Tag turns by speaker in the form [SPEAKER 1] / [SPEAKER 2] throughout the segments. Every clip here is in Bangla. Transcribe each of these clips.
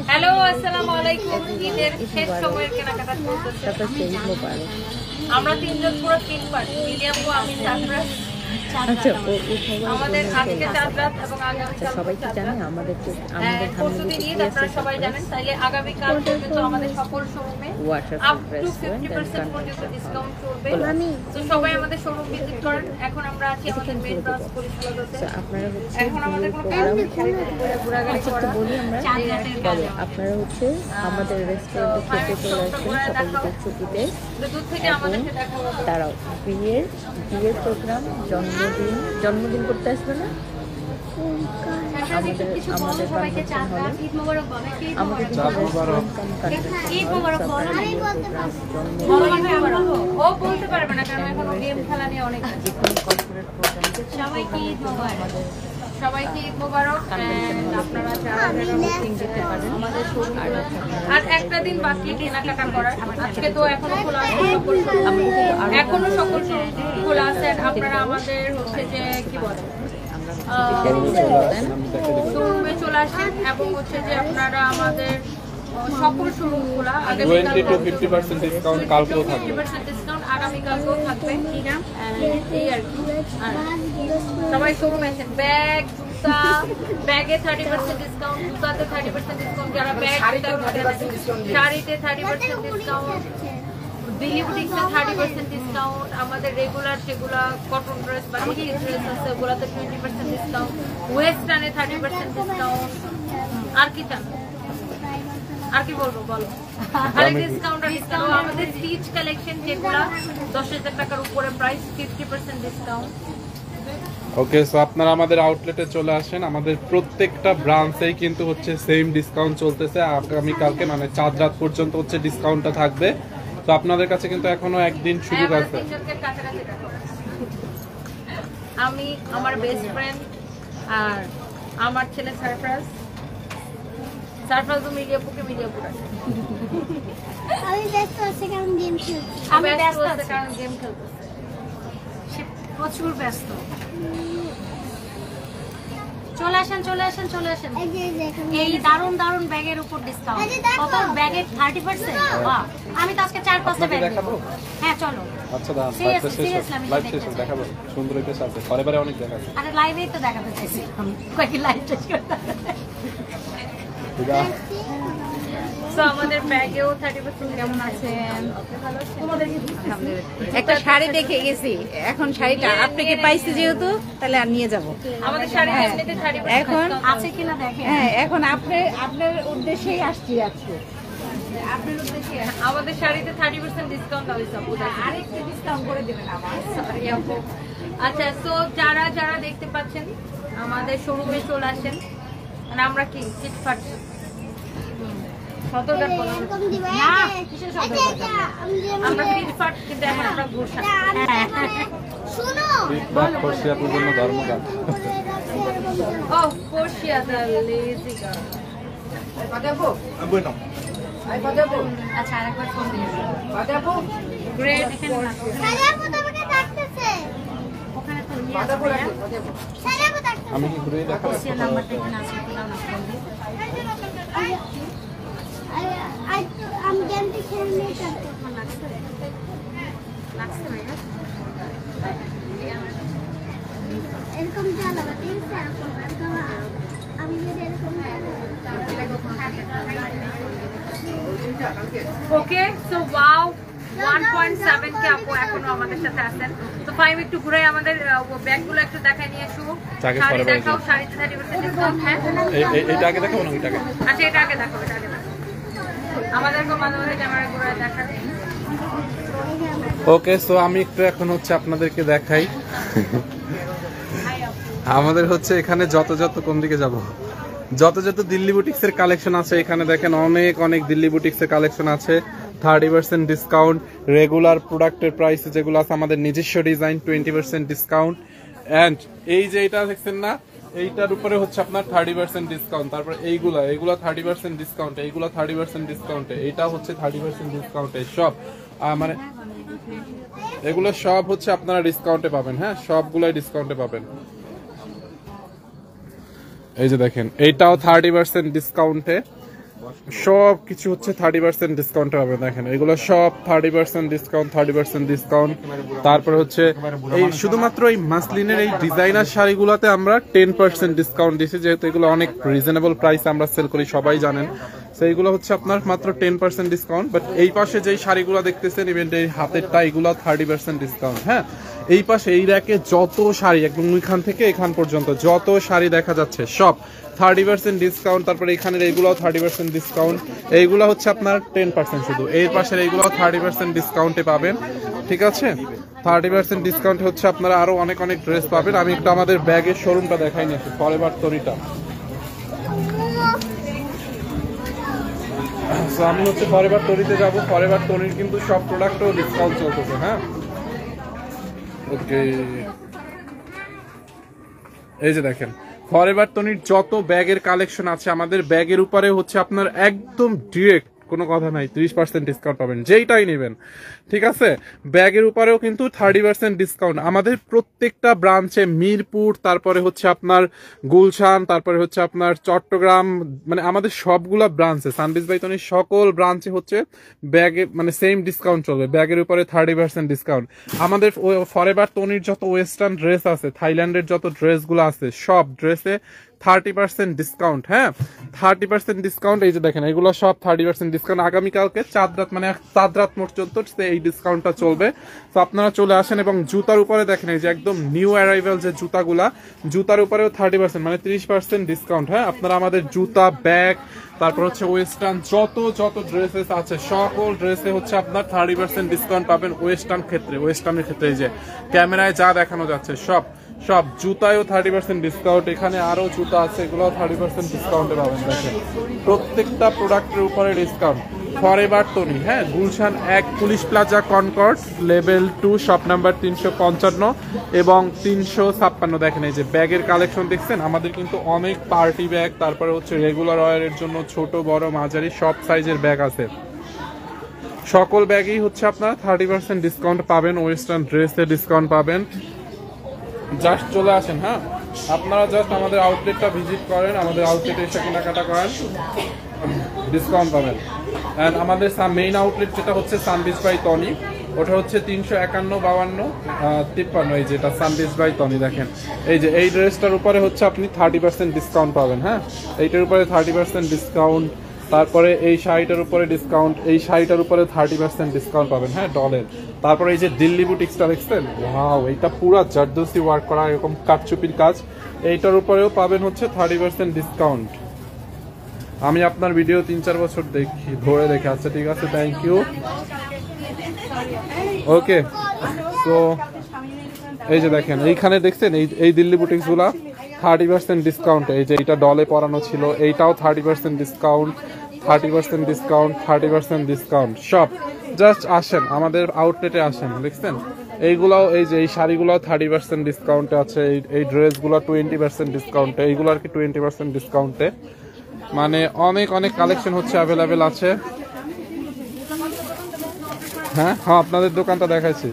[SPEAKER 1] হ্যালো, আসসালামু আলাইকুম। ঈদের শেষ সময়ের কেনাকাটা চলতেছে। আমরা তিনজন পুরো তিন পার্ট, মিডিয়াম ও আমি সারপ্রাইজ। আমাদের আজকে চাঁদ রাত এবং আগামীকাল
[SPEAKER 2] সবাই কি জানে আমাদের
[SPEAKER 1] প্রস্তুতি নিয়ে আপনারা সবাই জানেন। তাইলে আগামীকাল পর্যন্ত আমাদের সকল শোরুমে আপ টু 50% পর্যন্ত ডিসকাউন্ট চলবে। তো সবাই আমাদের শোরুম ভিজিট করেন। এখন আমরা আছি আমাদের মেইন ব্রাঞ্চ পরিচালনাতে।
[SPEAKER 2] আপনারা হচ্ছে
[SPEAKER 1] এখন আমাদের কোনো
[SPEAKER 2] বলি আমরা আপনারা হচ্ছে আমাদের রেস্টুরেন্টে খেতে চলে আসবেন সকলকে ছুটিতে। তারাও বিয়ের প্রোগ্রাম, জন্মদিন করতে আসবে না আমাদের কনভেনশন হলে, আমাদের
[SPEAKER 1] ও বলতে পারবে না কারণ এখন গেম খেলা নিয়ে অনেক
[SPEAKER 2] কর্পোরেট প্রোগ্রাম।
[SPEAKER 1] সবাইকে ঈদ মোবারক। আপনারা যারা বুকিং দিতে পারেন আমাদের শোরুম। আর একটা দিন বাকি কেনাকাটা করার। আজকে তো এখনো খোলা আছে, এখনো সকল খোলা আছে। আপনারা আমাদের হচ্ছে যে কি বলে শোরুমে চলে আসেন এবং হচ্ছে যে আপনারা আমাদের সকল শোরুম খোলা।
[SPEAKER 3] 20 to 50% ডিসকাউন্ট কালকেও থাকবে।
[SPEAKER 1] 50% ডিসকাউন্ট আগামীকালকেও থাকবে। এই আর কি। সবাই শোরুমে আসেন। ব্যাগ, জুতা, ব্যাগে 30% ডিসকাউন্ট, জুতাতে 30% ডিসকাউন্ট, যারা ব্যাগ শাড়িতে 30% ডিসকাউন্ট, দিল্লি বুটিক্সে 30% ডিসকাউন্ট, আমাদের রেগুলার যেগুলা কটন ড্রেস বা ড্রেস আছে ওগুলাতে 20% ডিসকাউন্ট, ওয়েস্টার্নে 30% ডিসকাউন্ট। আর কি চান, আর কি বলবো বলো? আর ডিসকাউন্ট আমাদের স্টিচ কালেকশন যেগুলা 10,000 টাকার উপরে প্রাইস 50% ডিসকাউন্ট।
[SPEAKER 3] ওকে, সো আপনারা আমাদের আউটলেটে চলে আসেন। আমাদের প্রত্যেকটা ব্রাঞ্চেই কিন্তু হচ্ছে সেম ডিসকাউন্ট চলতেছে। আগামীকালকে মানে চাঁদ রাত পর্যন্ত হচ্ছে ডিসকাউন্টটা থাকবে। তো আপনাদের কাছে কিন্তু এখনো একদিন সুযোগ আছে।
[SPEAKER 1] আমি, আমার বেস্ট ফ্রেন্ড আর আমার ছেলে সারপ্রাইজ মিডিয়াপুকে মিডিয়াপুর আছে।
[SPEAKER 4] আমি ব্যস্ত আছি কারণ গেম খেলছি।
[SPEAKER 1] আমি ব্যস্ত আছি কারণ গেম খেলতেছে। সে প্রচুর ব্যস্ত। চলে আসেন। এই দারুন ব্যাগের উপর ডিসকাউন্ট। কত ব্যাগের 30%? বাহ, আমি তো আজকে 4-5টা ব্যাগ দেখাবো। হ্যাঁ চলো।
[SPEAKER 3] আচ্ছা দাঁড়ান, লাইভ শেষ দেখাবো। সুন্দর একটা আছে, পরেবারে অনেক দেখাবো।
[SPEAKER 1] আরে লাইভেই তো দেখাতে চাইছি আমি। কয়েকটি লাইভ শেষ করতে। সো আমাদের ব্যাগেও 30% কেমন আছেন?
[SPEAKER 2] একটা শাড়ি দেখে গেছি, এখন শাড়িটা আপনাকে পাইছি যেহেতু তাহলে আর নিয়ে যাব।
[SPEAKER 1] আমাদের শাড়ি এমনিতে 30%
[SPEAKER 2] এখন
[SPEAKER 1] আছে কিনা দেখেন।
[SPEAKER 2] হ্যাঁ, এখন আপনার উদ্দেশ্যেই আসছি আজকে। আপনার উদ্দেশ্যে
[SPEAKER 1] আমাদের শাড়িতে 30% ডিসকাউন্ট আছে আপু।
[SPEAKER 2] আরেকটু ডিসকাউন্ট করে দেবেন আমার।
[SPEAKER 1] সরি আপু। আচ্ছা, সো যারা দেখতে পাচ্ছেন আমাদের শোরুমে চলে আসেন। মানে আমরা কি ফিটফাট সতর্ক করলাম না, কিসের সতর্ক? আমরা ফিটফাট, কিন্তু এখন আমরা ঘোষা।
[SPEAKER 4] শুনো,
[SPEAKER 3] ফিডব্যাক করছি আপনার জন্য ধর্মগান।
[SPEAKER 1] ও পোর্শিয়া দ্য লেজি গার্ল। আচ্ছা, আরেকবার ফোন দিন। গ্রেট, এখানে না,
[SPEAKER 4] সাজাবো তোমাকে ডাকতেছে।
[SPEAKER 1] ওখানে তো নিয়ে আসবে।
[SPEAKER 4] সাজাবো ডাকতেছে।
[SPEAKER 3] আমি কি ঘুরে দেখাবো?
[SPEAKER 1] পোর্শিয়া নাম্বারটা এখানে আছে, দাও না ফোন দিন।
[SPEAKER 4] আমি গেমটি খেলে নিয়ে যাবো।
[SPEAKER 1] লাগছে ভাইয়া?
[SPEAKER 4] এরকম জ্বালাবো, ঠিক আছে? আমি যদি এরকম
[SPEAKER 1] ওকে, সো ওয়াও 1.7 কে আপু এখনো আমাদের সাথে আছেন। তো ফাইভ একটু ঘুরাই আমাদের ব্যাগগুলো একটু দেখাই নিয়ে আসো। শাড়ি দেখাও, শাড়িতে 30% ডিসকাউন্ট। হ্যাঁ,
[SPEAKER 3] এইটা আগে দেখাবো না ওইটাকে?
[SPEAKER 1] আচ্ছা, এটা আগে দেখাও। আমাদেরকে মাঝে মাঝে ক্যামেরা ঘুরায় দেখাবে।
[SPEAKER 3] ওকে, সো আমি একটু এখন হচ্ছে আপনাদেরকে দেখাই। আমাদের হচ্ছে এখানে যত কোন দিকে যাব, যত দিল্লি বুটিক্সের কালেকশন আছে এখানে দেখেন অনেক দিল্লি বুটিক্সের কালেকশন আছে। 30% ডিসকাউন্ট, রেগুলার প্রোডাক্টের প্রাইস যেগুলো আছে আমাদের নিজস্ব ডিজাইন 20% ডিসকাউন্ট। এন্ড এই যে এটা দেখছেন না, এইটার উপরে হচ্ছে আপনার 30% ডিসকাউন্ট। তারপর এইগুলা 30% ডিসকাউন্ট, এইগুলা 30% ডিসকাউন্টে, এইটা হচ্ছে 30% ডিসকাউন্টে। সব মানে এগুলো সব হচ্ছে আপনারা ডিসকাউন্টে পাবেন। হ্যাঁ, সবগুলাই ডিসকাউন্টে পাবেন। এই যে দেখেন এইটাও 30% ডিসকাউন্টে, সব কিছু হচ্ছে 30% ডিসকাউন্টে পাবেন। দেখেন এগুলো সব 30% ডিসকাউন্ট, 30% ডিসকাউন্ট। তারপর হচ্ছে এই শুধুমাত্র এই মাসলিনের এই ডিজাইনার শাড়িগুলোতে আমরা 10% ডিসকাউন্ট দিছি, যেহেতু এগুলো অনেক রিজনেবল প্রাইসে আমরা সেল করি, সবাই জানেন। সেইগুলো হচ্ছে আপনার মাত্র 10% ডিসকাউন্ট। বাট এই পাশে যেই শাড়িগুলো দেখতেছেন ইভেন্ট এই হাতেরটা, এগুলো 30% ডিসকাউন্ট। হ্যাঁ, এই পাশে এই র্যাকে যত শাড়ি একদম এখান থেকে এখান পর্যন্ত যত শাড়ি দেখা যাচ্ছে সব 30% ডিসকাউন্ট। তারপরে এখানের এইগুলোও 30% ডিসকাউন্ট। এইগুলো হচ্ছে আপনার 10% শুধু। এর পাশের এইগুলো 30% ডিসকাউন্টে পাবেন, ঠিক আছে? 30% ডিসকাউন্ট হচ্ছে আপনারা আরো অনেক অনেক ড্রেস পাবেন। আমি একটু আমাদের ব্যাগের শোরুমটা দেখাই নিয়েছি, ফরএভার তনিটা। আমি হচ্ছে ফরএভার তনিতে যাবো। ফরএভার তনির কিন্তু সব প্রোডাক্টও ডিসকাউন্ট চলতেছে। হ্যাঁ, ওকে, এই যে দেখেন ফরএভার তনির যত ব্যাগের কালেকশন আছে, আমাদের ব্যাগের উপরে হচ্ছে আপনার একদম ডিরেক্ট কোনো কথা নাই 30% ডিসকাউন্ট পাবেন যেইটাই নেবেন, ঠিক আছে? ব্যাগের উপরেও কিন্তু 30% ডিসকাউন্ট আমাদের প্রত্যেকটা ব্রাঞ্চে, মিরপুর, তারপরে হচ্ছে আপনার গুলশান, তারপরে হচ্ছে আপনার চট্টগ্রাম, মানে আমাদের সবগুলা ব্রাঞ্চে, সানবিজ বাই তনির সকল ব্রাঞ্চে হচ্ছে ব্যাগে মানে সেম ডিসকাউন্ট চলবে, ব্যাগের উপরে 30% ডিসকাউন্ট। আমাদের ফরএভার তনির যত ওয়েস্টার্ন ড্রেস আছে, থাইল্যান্ডের যত ড্রেসগুলো আছে, সব ড্রেসে 30% ডিসকাউন্ট। হ্যাঁ, 30% ডিসকাউন্ট। এই যে দেখেন এগুলো সব 30% ডিসকাউন্ট। আগামীকালকে চাঁদ রাত মানে চাঁদ রাত পর্যন্ত এই ডিসকাউন্টটা চলবে। তো আপনারা চলে আসেন। এবং জুতার উপরে দেখেন এই যে একদম নিউ অ্যারাইভাল যে জুতাগুলা, জুতার উপরেও 30% মানে 30% ডিসকাউন্ট। হ্যাঁ, আপনারা আমাদের জুতা, ব্যাগ, তারপর হচ্ছে ওয়েস্টার্ন যত ড্রেসেস আছে সকল ড্রেসে হচ্ছে আপনার 30% ডিসকাউন্ট পাবেন। ওয়েস্টার্নের ক্ষেত্রে এই যে ক্যামেরায় যা দেখানো যাচ্ছে সব জুতায়ও 30% ডিসকাউন্ট। এখানে আরো জুতা আছে, এগুলো 30% ডিসকাউন্টে পাবেন। দেখেন প্রত্যেকটা প্রোডাক্টের উপরে ডিসকাউন্ট। ফরএভার তনি, হ্যাঁ, Gulshan 1, Police Plaza, Concord, level 2, shop number 355 এবং 356। দেখেন এই যে ব্যাগের কালেকশন দেখছেন, আমাদের কিন্তু অনেক পার্টি ব্যাগ, তারপরে হচ্ছে রেগুলার ওয়ারের জন্য ছোট বড় মাঝারি সব সাইজের ব্যাগ আছে। সকল ব্যাগেই হচ্ছে আপনারা 30% ডিসকাউন্ট পাবেন। ওয়েস্টার্ন ড্রেসে ডিসকাউন্ট পাবেন। জাস্ট চলে আসেন। হ্যাঁ, আপনারা জাস্ট আমাদের আউটলেটটা ভিজিট করেন, আমাদের আউটলেটে এসে কেনাকাটা করেন, ডিসকাউন্ট পাবেন। অ্যান্ড আমাদের মেইন আউটলেট যেটা হচ্ছে সানবিজ বাই তনি, ওটা হচ্ছে 351, 52, 53। এই যেটা সানবিজ বাই তনি, দেখেন এই যে এই ড্রেসটার উপরে হচ্ছে আপনি 30% ডিসকাউন্ট পাবেন। হ্যাঁ, এইটার উপরে 30% ডিসকাউন্ট। তারপরে এই শাড়িটার উপরে ডিসকাউন্ট, এই শাড়িটার উপরে 30% ডিসকাউন্ট পাবেন। হ্যাঁ, ডলের। তারপরে এই যে দিল্লি বুটিক্সটা দেখছেন, ওয়াও, এটা পুরো জারদোসি ওয়ার্ক করা, এরকম কাটচুপির কাজ, এইটার উপরেও পাবেন হচ্ছে 30% ডিসকাউন্ট। আমি আপনার ভিডিও 3-4 বছর ধরে দেখে। আচ্ছা, ঠিক আছে, থ্যাংক ইউ। ওকে, তো এই যে দেখেন এইখানে দেখছেন এই দিল্লি বুটিক্সগুলা 30% ডিসকাউন্ট। এই যে এইটা ডলে পরানো ছিল, এইটাও 30% ডিসকাউন্ট, 30% ডিসকাউন্ট, 30% ডিসকাউন্ট। সব জাস্ট আসেন, আমাদের আউটলেটে আসেন। দেখছেন এইগুলাও, এই যে এই শাড়িগুলো 30% ডিসকাউন্টে আছে, এই ড্রেসগুলো 20% ডিসকাউন্টে, এইগুলো আর কি 20% ডিসকাউন্টে। মানে অনেক অনেক কালেকশন হচ্ছে অ্যাভেলেবেল আছে। হ্যাঁ, আপনাদের দোকানটা দেখাইছি।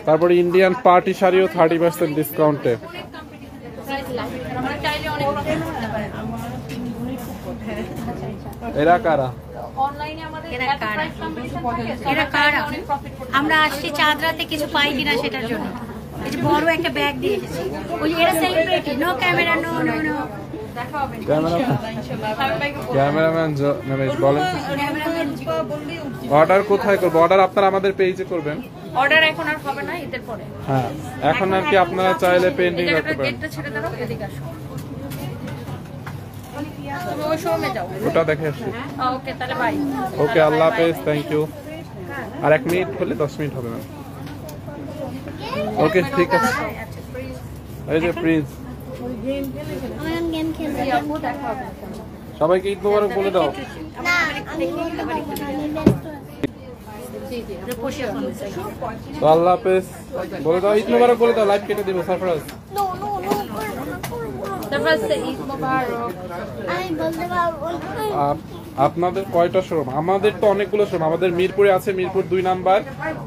[SPEAKER 3] তারপরে ইন্ডিয়ান পার্টি শাড়িও 30% ডিসকাউন্টে। এরা কারা?
[SPEAKER 5] আমরা আসছি চাঁদ রাতে কিছু পাই কিনা সেটার জন্য। এই যে বড় একটা ব্যাগ দিয়ে এসেছি, ওই এরা celebrity, no camera, no no no.
[SPEAKER 3] Cameraman বলেন অর্ডার কোথায় করবো? অর্ডার আপনারা আমাদের পেজে করবেন।
[SPEAKER 1] অর্ডার এখন আর হবে না, ঈদের পরে।
[SPEAKER 3] হ্যাঁ, এখন আর কি আপনারা চাইলে পেন্ডিং রাখতে পারেন।
[SPEAKER 1] গেটটা ছেড়ে দাও, এদিকে আসো। তুমি ওই শোরুমে যাও,
[SPEAKER 3] ওটা দেখে আসি।
[SPEAKER 1] ওকে, তাহলে বাই।
[SPEAKER 3] ওকে, আল্লাহ হাফেজ, থ্যাংক ইউ। আর 1 মিনিট হলে 10 মিনিট হবে ম্যাম। ওকে, ঠিক আছে। এই যে প্রিন্স,
[SPEAKER 4] আমার গেম খেলতে
[SPEAKER 1] আপু দেখা হবে।
[SPEAKER 3] সবাইকে ঈদ মোবারক বলে দাও।
[SPEAKER 4] না, আমি ব্যস্ত আছি।
[SPEAKER 3] তো আল্লাহ হাফেজ বলে দাও, ঈদ মোবারক বলে দাও, লাইভ কেটে দিব। Surprise.
[SPEAKER 4] No no no, Eid Mubarak.
[SPEAKER 1] Eid Mubarak.
[SPEAKER 4] আমি বলতে পারবো।
[SPEAKER 3] আপনাদের কয়টা শোরুম? আমাদের তো অনেকগুলো শোরুম। আমাদের মিরপুরে আছে, মিরপুর 2 নাম্বার,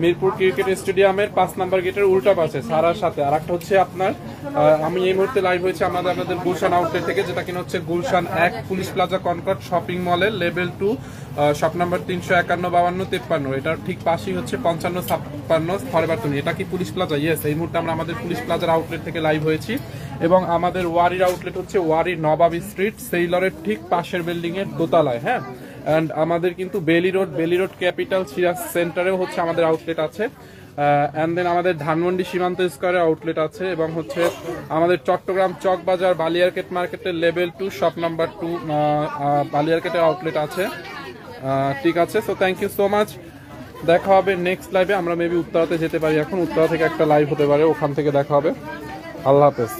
[SPEAKER 3] মিরপুর ক্রিকেট স্টেডিয়ামের 5 নাম্বার গেটের উল্টা পাশে সারার সাথে। আর একটা হচ্ছে আপনার আমি এই মুহূর্তে লাইভ হয়েছে আমাদের গুলশান আউটলেট থেকে, যেটা কিনা হচ্ছে Gulshan 1 Police Plaza Concord shopping মলের লেভেল 2 শপ নাম্বার 351-52-53। এটার ঠিক পাশেই হচ্ছে 55-56 ফরএভার তুমি। এটা কি পুলিশ প্লাজা? ইয়েস, এই মুহূর্তে আমরা আমাদের পুলিশ প্লাজার আউটলেট থেকে লাইভ হয়েছি। এবং আমাদের ওয়ারির আউটলেট হচ্ছে ওয়ারির নবাবী স্ট্রিট, সেইলরের ঠিক পাশের বিল্ডিং এর দোতলায়। হ্যাঁ, অ্যান্ড আমাদের কিন্তু বেলি রোড ক্যাপিটাল সিরাজ সেন্টারেও হচ্ছে আমাদের আউটলেট আছে। অ্যান্ড দেন আমাদের ধানমন্ডি সীমান্ত স্কোয়ারে আউটলেট আছে, এবং হচ্ছে আমাদের চট্টগ্রাম চকবাজার বালিয়ারকেট মার্কেটের লেভেল 2 শপ নাম্বার 2 বালিয়ারকেটের আউটলেট আছে। ঠিক আছে, so thank you so much. দেখা হবে নেক্সট লাইভে। আমরা মেবি উত্তরাতে যেতে পারি এখন, উত্তরা থেকে একটা লাইভ হতে পারে, ওখান থেকে দেখা হবে। আল্লাহ হাফেজ।